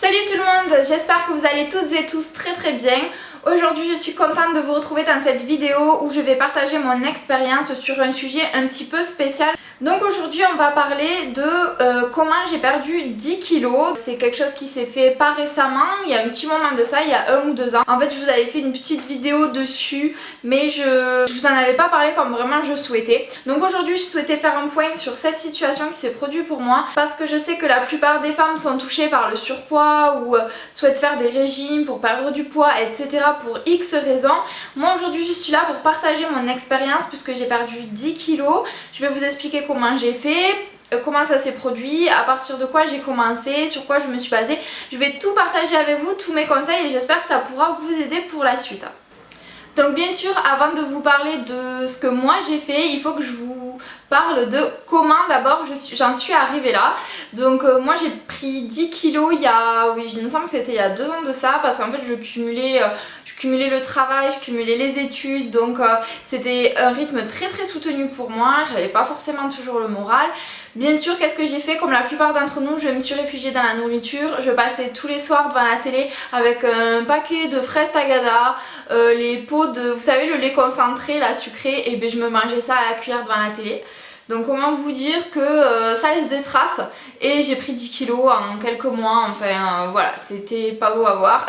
Salut tout le monde, j'espère que vous allez toutes et tous très bien. Aujourd'hui je suis contente de vous retrouver dans cette vidéo où je vais partager mon expérience sur un sujet un petit peu spécial. Donc aujourd'hui on va parler de comment j'ai perdu 10 kilos. C'est quelque chose qui s'est fait pas récemment, il y a un petit moment de ça, il y a 1 ou 2 ans. En fait je vous avais fait une petite vidéo dessus mais je vous en avais pas parlé comme vraiment je souhaitais. Donc aujourd'hui je souhaitais faire un point sur cette situation qui s'est produite pour moi parce que je sais que la plupart des femmes sont touchées par le surpoids ou souhaitent faire des régimes pour perdre du poids, etc. pour X raisons. Moi aujourd'hui je suis là pour partager mon expérience puisque j'ai perdu 10 kilos. Je vais vous expliquer comment j'ai fait, comment ça s'est produit, à partir de quoi j'ai commencé, sur quoi je me suis basée. Je vais tout partager avec vous, tous mes conseils, et j'espère que ça pourra vous aider pour la suite. Donc bien sûr, avant de vous parler de ce que moi j'ai fait, il faut que je vous parle de comment d'abord j'en suis arrivée là. Donc moi j'ai pris 10 kilos il y a, oui il me semble que c'était il y a 2 ans de ça, parce qu'en fait je cumulais le travail, je cumulais les études, donc c'était un rythme très soutenu pour moi, j'avais pas forcément toujours le moral. Bien sûr, qu'est-ce que j'ai fait? Comme la plupart d'entre nous, je me suis réfugiée dans la nourriture. Je passais tous les soirs devant la télé avec un paquet de fraises tagada, les pots de, vous savez, le lait concentré, la sucré, et ben je me mangeais ça à la cuillère devant la télé. Donc comment vous dire que ça laisse des traces, et j'ai pris 10 kilos en quelques mois, enfin voilà, c'était pas beau à voir.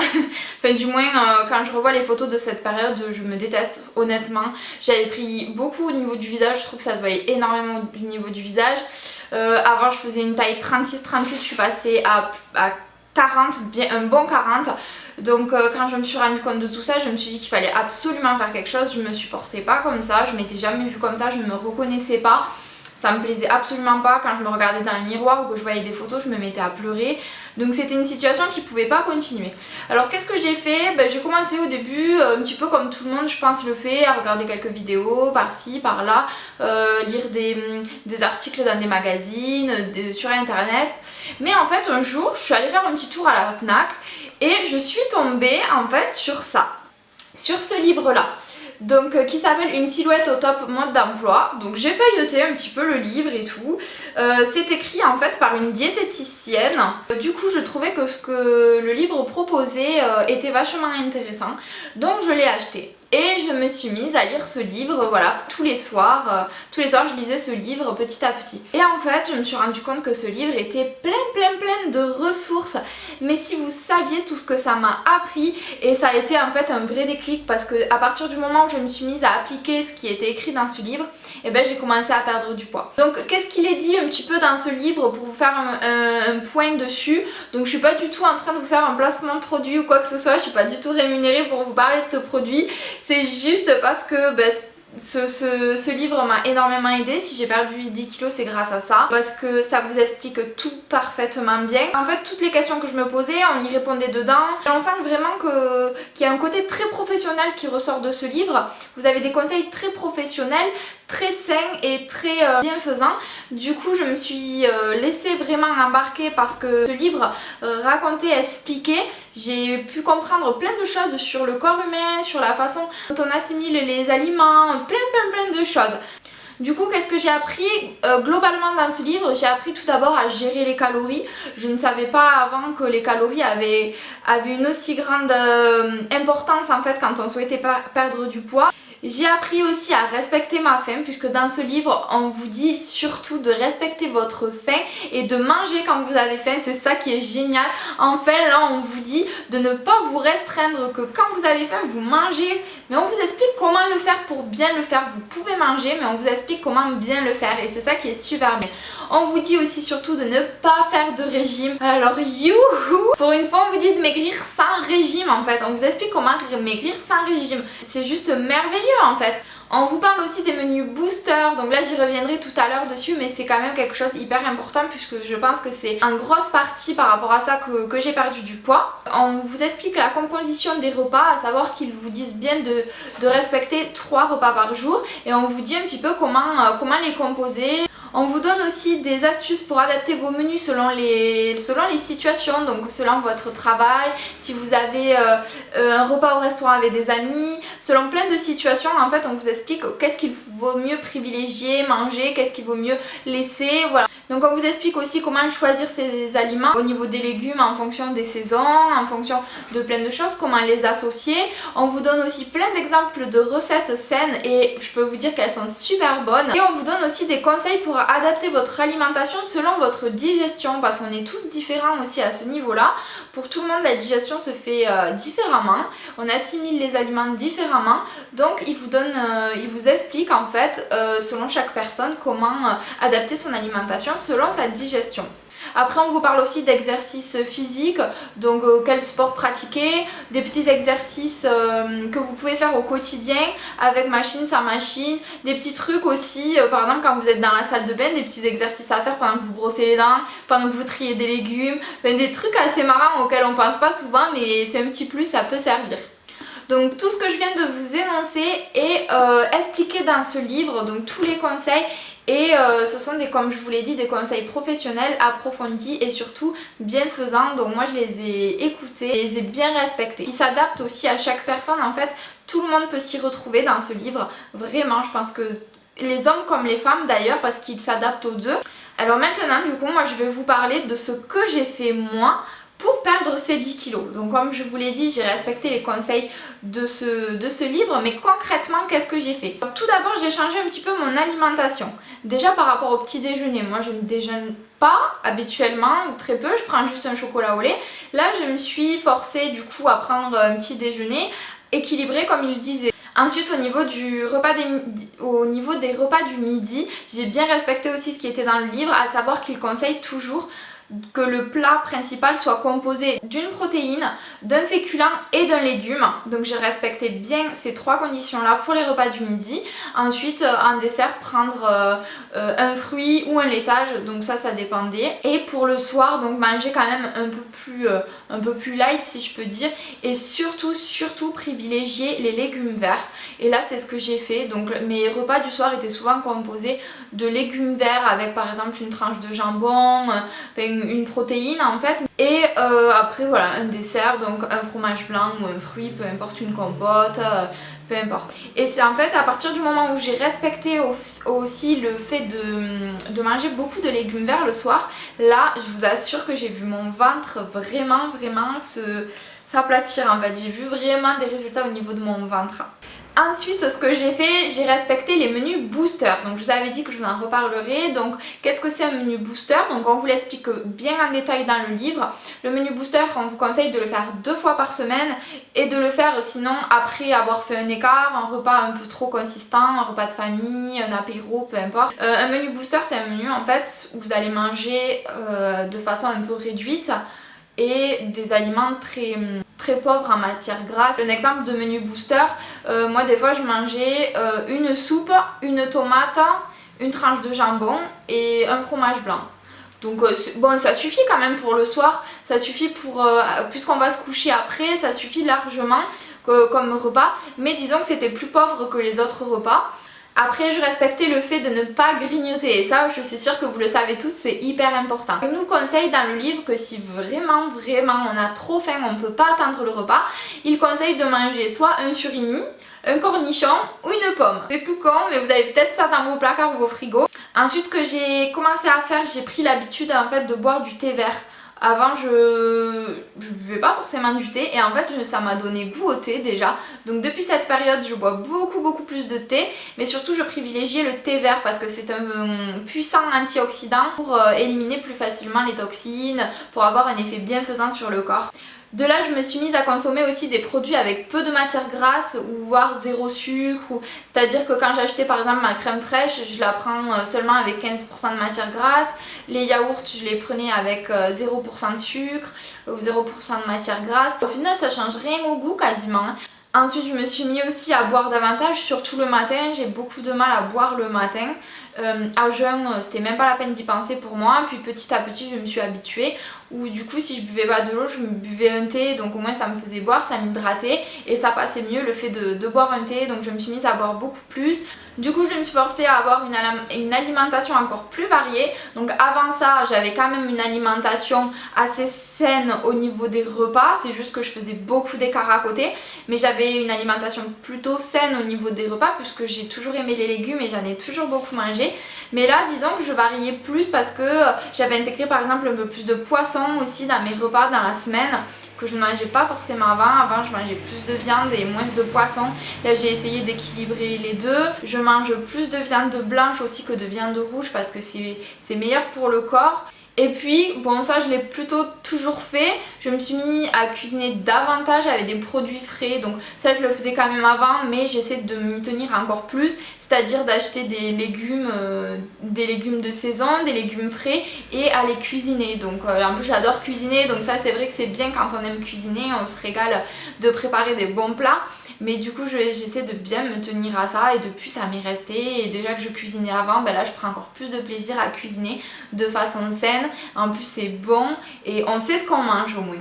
Enfin du moins quand je revois les photos de cette période, je me déteste honnêtement. J'avais pris beaucoup au niveau du visage, je trouve que ça se voyait énormément au niveau du visage. Avant je faisais une taille 36-38, je suis passée à 40, bien, un bon 40. Donc quand je me suis rendu compte de tout ça, je me suis dit qu'il fallait absolument faire quelque chose. Je me supportais pas comme ça, je m'étais jamais vue comme ça, je ne me reconnaissais pas. Ça me plaisait absolument pas. Quand je me regardais dans le miroir ou que je voyais des photos, je me mettais à pleurer. Donc c'était une situation qui pouvait pas continuer. Alors qu'est-ce que j'ai fait? J'ai commencé au début un petit peu comme tout le monde je pense le fait, à regarder quelques vidéos par-ci, par-là, lire des articles dans des magazines, sur internet. Mais en fait un jour je suis allée faire un petit tour à la Fnac et je suis tombée en fait sur ça, sur ce livre là. Donc qui s'appelle Une silhouette au top mode d'emploi. Donc j'ai feuilleté un petit peu le livre et tout. C'est écrit en fait par une diététicienne. Du coup je trouvais que ce que le livre proposait était vachement intéressant. Donc je l'ai acheté. Et je me suis mise à lire ce livre, voilà, tous les soirs je lisais ce livre petit à petit. Et en fait, je me suis rendu compte que ce livre était plein de ressources. Mais si vous saviez tout ce que ça m'a appris, et ça a été en fait un vrai déclic, parce que à partir du moment où je me suis mise à appliquer ce qui était écrit dans ce livre, et ben j'ai commencé à perdre du poids. Donc qu'est-ce qu'il est dit un petit peu dans ce livre pour vous faire un point dessus. Donc je suis pas du tout en train de vous faire un placement de produit ou quoi que ce soit, je suis pas du tout rémunérée pour vous parler de ce produit. C'est juste parce que ce livre m'a énormément aidé. Si j'ai perdu 10 kilos, c'est grâce à ça, parce que ça vous explique tout parfaitement bien. En fait, toutes les questions que je me posais, on y répondait dedans, et on sent vraiment qu'il y a un côté très professionnel qui ressort de ce livre. Vous avez des conseils très professionnels, très sains et très bienfaisants. Du coup je me suis laissée vraiment embarquer parce que ce livre racontait, expliquait. J'ai pu comprendre plein de choses sur le corps humain, sur la façon dont on assimile les aliments, plein de choses. Du coup, qu'est-ce que j'ai appris globalement dans ce livre? J'ai appris tout d'abord à gérer les calories. Je ne savais pas avant que les calories avaient une aussi grande importance en fait quand on souhaitait perdre du poids. J'ai appris aussi à respecter ma faim, puisque dans ce livre on vous dit surtout de respecter votre faim et de manger quand vous avez faim. C'est ça qui est génial. Enfin là on vous dit de ne pas vous restreindre, que quand vous avez faim vous mangez, mais on vous explique comment le faire pour bien le faire. Vous pouvez manger mais on vous explique comment bien le faire, et c'est ça qui est super bien. On vous dit aussi surtout de ne pas faire de régime. Alors youhou, pour une fois on vous dit de maigrir sans régime en fait. On vous explique comment maigrir sans régime. C'est juste merveilleux en fait. On vous parle aussi des menus booster, donc là j'y reviendrai tout à l'heure dessus, mais c'est quand même quelque chose hyper important puisque je pense que c'est en grosse partie par rapport à ça que j'ai perdu du poids. On vous explique la composition des repas, à savoir qu'ils vous disent bien de respecter 3 repas par jour, et on vous dit un petit peu comment les composer. On vous donne aussi des astuces pour adapter vos menus selon les situations, donc selon votre travail, si vous avez un repas au restaurant avec des amis, selon plein de situations. En fait on vous explique qu'est-ce qu'il vaut mieux privilégier, manger, qu'est-ce qu'il vaut mieux laisser, voilà. Donc on vous explique aussi comment choisir ces aliments au niveau des légumes en fonction des saisons, en fonction de plein de choses, comment les associer. On vous donne aussi plein d'exemples de recettes saines et je peux vous dire qu'elles sont super bonnes. Et on vous donne aussi des conseils pour adapter votre alimentation selon votre digestion parce qu'on est tous différents aussi à ce niveau-là. Pour tout le monde, la digestion se fait différemment. On assimile les aliments différemment. Donc il vous explique en fait selon chaque personne comment adapter son alimentation selon sa digestion. Après on vous parle aussi d'exercices physiques, donc quel sport pratiquer, des petits exercices que vous pouvez faire au quotidien avec machine, sans machine, des petits trucs aussi, par exemple quand vous êtes dans la salle de bain, des petits exercices à faire pendant que vous brossez les dents, pendant que vous triez des légumes, enfin, des trucs assez marrants auxquels on pense pas souvent mais c'est un petit plus, ça peut servir. Donc tout ce que je viens de vous énoncer est expliqué dans ce livre, donc tous les conseils et ce sont comme je vous l'ai dit, des conseils professionnels, approfondis et surtout bienfaisants. Donc moi je les ai écoutés et les ai bien respectés. Ils s'adaptent aussi à chaque personne en fait, tout le monde peut s'y retrouver dans ce livre. Vraiment je pense que les hommes comme les femmes d'ailleurs parce qu'ils s'adaptent aux deux. Alors maintenant du coup moi je vais vous parler de ce que j'ai fait moi pour perdre ces 10 kilos. Donc comme je vous l'ai dit, j'ai respecté les conseils de ce livre, mais concrètement, qu'est-ce que j'ai fait? Tout d'abord, j'ai changé un petit peu mon alimentation. Déjà par rapport au petit déjeuner, moi je ne déjeune pas habituellement ou très peu, je prends juste un chocolat au lait. Là, je me suis forcée du coup à prendre un petit déjeuner équilibré comme il le disait. Ensuite au niveau des repas du midi, j'ai bien respecté aussi ce qui était dans le livre, à savoir qu'il conseille toujours que le plat principal soit composé d'une protéine, d'un féculent et d'un légume. Donc j'ai respecté bien ces trois conditions là pour les repas du midi. Ensuite en dessert prendre un fruit ou un laitage, donc ça dépendait. Et pour le soir donc manger quand même un peu plus light si je peux dire, et surtout privilégier les légumes verts. Et là c'est ce que j'ai fait, donc mes repas du soir étaient souvent composés de légumes verts avec par exemple une tranche de jambon, une protéine en fait, et après voilà un dessert, donc un fromage blanc ou un fruit, peu importe, une compote, peu importe. Et c'est en fait à partir du moment où j'ai respecté aussi le fait de manger beaucoup de légumes verts le soir, là je vous assure que j'ai vu mon ventre vraiment s'aplatir en fait, j'ai vu vraiment des résultats au niveau de mon ventre. Ensuite, ce que j'ai fait, j'ai respecté les menus booster. Donc je vous avais dit que je vous en reparlerai. Donc qu'est-ce que c'est un menu booster? Donc on vous l'explique bien en détail dans le livre. Le menu booster, on vous conseille de le faire 2 fois par semaine et de le faire sinon après avoir fait un écart, un repas un peu trop consistant, un repas de famille, un apéro, peu importe. Un menu booster, c'est un menu en fait où vous allez manger de façon un peu réduite et des aliments très pauvres en matière grasse. Un exemple de menu booster, moi des fois je mangeais une soupe, une tomate, une tranche de jambon et un fromage blanc. Donc bon, ça suffit quand même pour le soir, ça suffit pour, puisqu'on va se coucher après, ça suffit largement comme repas, mais disons que c'était plus pauvre que les autres repas. Après, je respectais le fait de ne pas grignoter et ça, je suis sûre que vous le savez toutes, c'est hyper important. Il nous conseille dans le livre que si vraiment on a trop faim, on ne peut pas attendre le repas, il conseille de manger soit un surimi, un cornichon ou une pomme. C'est tout con, mais vous avez peut-être ça dans vos placards ou vos frigos. Ensuite, ce que j'ai commencé à faire, j'ai pris l'habitude en fait de boire du thé vert. Avant je buvais pas forcément du thé et en fait ça m'a donné goût au thé déjà. Donc depuis cette période je bois beaucoup plus de thé, mais surtout je privilégiais le thé vert parce que c'est un puissant antioxydant pour éliminer plus facilement les toxines, pour avoir un effet bienfaisant sur le corps. De là, je me suis mise à consommer aussi des produits avec peu de matière grasse ou voire zéro sucre. C'est-à-dire que quand j'achetais par exemple ma crème fraîche, je la prends seulement avec 15% de matière grasse. Les yaourts, je les prenais avec 0% de sucre ou 0% de matière grasse. Au final, ça change rien au goût quasiment. Ensuite, je me suis mis aussi à boire davantage, surtout le matin. J'ai beaucoup de mal à boire le matin. À jeun, c'était même pas la peine d'y penser pour moi. Puis petit à petit, je me suis habituée. Ou du coup, si je buvais pas de l'eau, je me buvais un thé. Donc au moins, ça me faisait boire, ça m'hydratait. Et ça passait mieux le fait de boire un thé. Donc je me suis mise à boire beaucoup plus. Du coup, je me suis forcée à avoir une alimentation encore plus variée. Donc avant ça, j'avais quand même une alimentation assez saine au niveau des repas. C'est juste que je faisais beaucoup d'écart à côté. Mais j'avais une alimentation plutôt saine au niveau des repas puisque j'ai toujours aimé les légumes et j'en ai toujours beaucoup mangé. varier. Mais là disons que je variais plus parce que j'avais intégré par exemple un peu plus de poisson aussi dans mes repas dans la semaine, que je ne mangeais pas forcément avant. Avant je mangeais plus de viande et moins de poisson. Là j'ai essayé d'équilibrer les deux. Je mange plus de viande blanche aussi que de viande rouge parce que c'est meilleur pour le corps. Et puis bon, ça je l'ai plutôt toujours fait, je me suis mis à cuisiner davantage avec des produits frais, donc ça je le faisais quand même avant, mais j'essaie de m'y tenir encore plus, c'est-à-dire d'acheter des légumes de saison, des légumes frais et à les cuisiner. Donc en plus j'adore cuisiner, donc ça c'est vrai que c'est bien quand on aime cuisiner, on se régale de préparer des bons plats. Mais du coup j'essaie de bien me tenir à ça et depuis ça m'est resté, et déjà que je cuisinais avant, ben là je prends encore plus de plaisir à cuisiner de façon saine. En plus c'est bon et on sait ce qu'on mange au moins.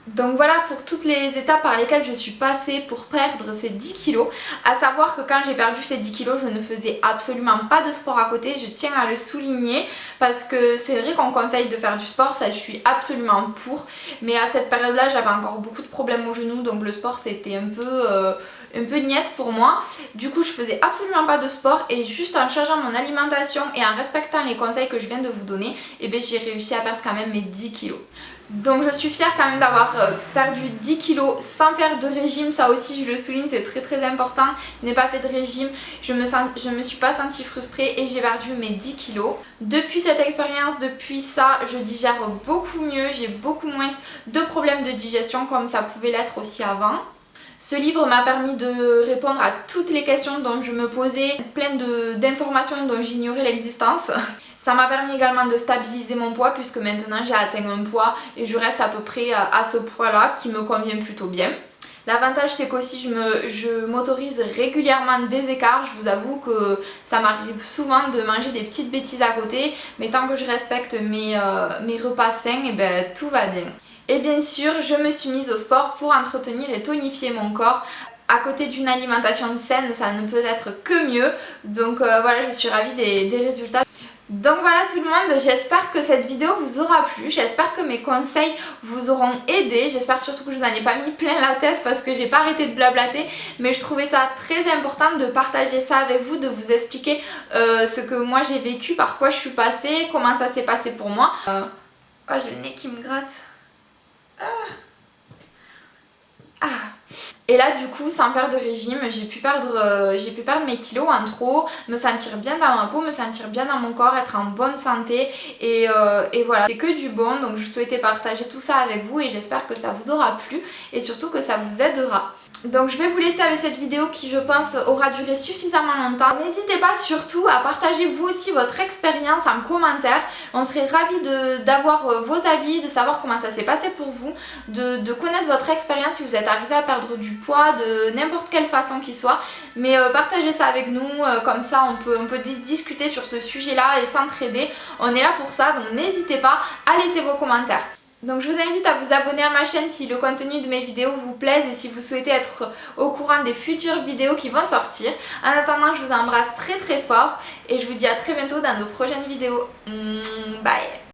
Donc voilà pour toutes les étapes par lesquelles je suis passée pour perdre ces 10 kilos. À savoir que quand j'ai perdu ces 10 kilos, je ne faisais absolument pas de sport à côté, je tiens à le souligner parce que c'est vrai qu'on conseille de faire du sport, ça je suis absolument pour. Mais à cette période là j'avais encore beaucoup de problèmes aux genoux, donc le sport c'était un peu niette pour moi. Du coup je faisais absolument pas de sport et juste en changeant mon alimentation et en respectant les conseils que je viens de vous donner, et bien j'ai réussi à perdre quand même mes 10 kilos. Donc je suis fière quand même d'avoir perdu 10 kilos sans faire de régime, ça aussi je le souligne, c'est très important. Je n'ai pas fait de régime, je me suis pas sentie frustrée et j'ai perdu mes 10 kilos. Depuis cette expérience, depuis ça, je digère beaucoup mieux, j'ai beaucoup moins de problèmes de digestion comme ça pouvait l'être aussi avant. Ce livre m'a permis de répondre à toutes les questions dont je me posais, plein d'informations dont j'ignorais l'existence. Ça m'a permis également de stabiliser mon poids puisque maintenant j'ai atteint un poids et je reste à peu près à ce poids là qui me convient plutôt bien. L'avantage c'est qu'aussi je m'autorise régulièrement des écarts, je vous avoue que ça m'arrive souvent de manger des petites bêtises à côté, mais tant que je respecte mes repas sains, et ben tout va bien. Et bien sûr je me suis mise au sport pour entretenir et tonifier mon corps. À côté d'une alimentation saine ça ne peut être que mieux, donc voilà, je suis ravie des résultats. Donc voilà tout le monde, j'espère que cette vidéo vous aura plu, j'espère que mes conseils vous auront aidé, j'espère surtout que je vous en ai pas mis plein la tête parce que j'ai pas arrêté de blablater, mais je trouvais ça très important de partager ça avec vous, de vous expliquer ce que moi j'ai vécu, par quoi je suis passée, comment ça s'est passé pour moi. Oh, j'ai le nez qui me gratte. Et là du coup sans faire de régime j'ai pu perdre mes kilos en trop, me sentir bien dans ma peau, me sentir bien dans mon corps, être en bonne santé et voilà, c'est que du bon. Donc je souhaitais partager tout ça avec vous et j'espère que ça vous aura plu et surtout que ça vous aidera. Donc je vais vous laisser avec cette vidéo qui je pense aura duré suffisamment longtemps. N'hésitez pas surtout à partager vous aussi votre expérience en commentaire. On serait ravis d'avoir vos avis, de savoir comment ça s'est passé pour vous, de connaître votre expérience si vous êtes arrivé à perdre du poids de n'importe quelle façon qu'il soit. Mais partagez ça avec nous, comme ça on peut discuter sur ce sujet là et s'entraider. On est là pour ça, donc n'hésitez pas à laisser vos commentaires. Donc je vous invite à vous abonner à ma chaîne si le contenu de mes vidéos vous plaise et si vous souhaitez être au courant des futures vidéos qui vont sortir. En attendant, je vous embrasse très fort et je vous dis à très bientôt dans nos prochaines vidéos. Bye!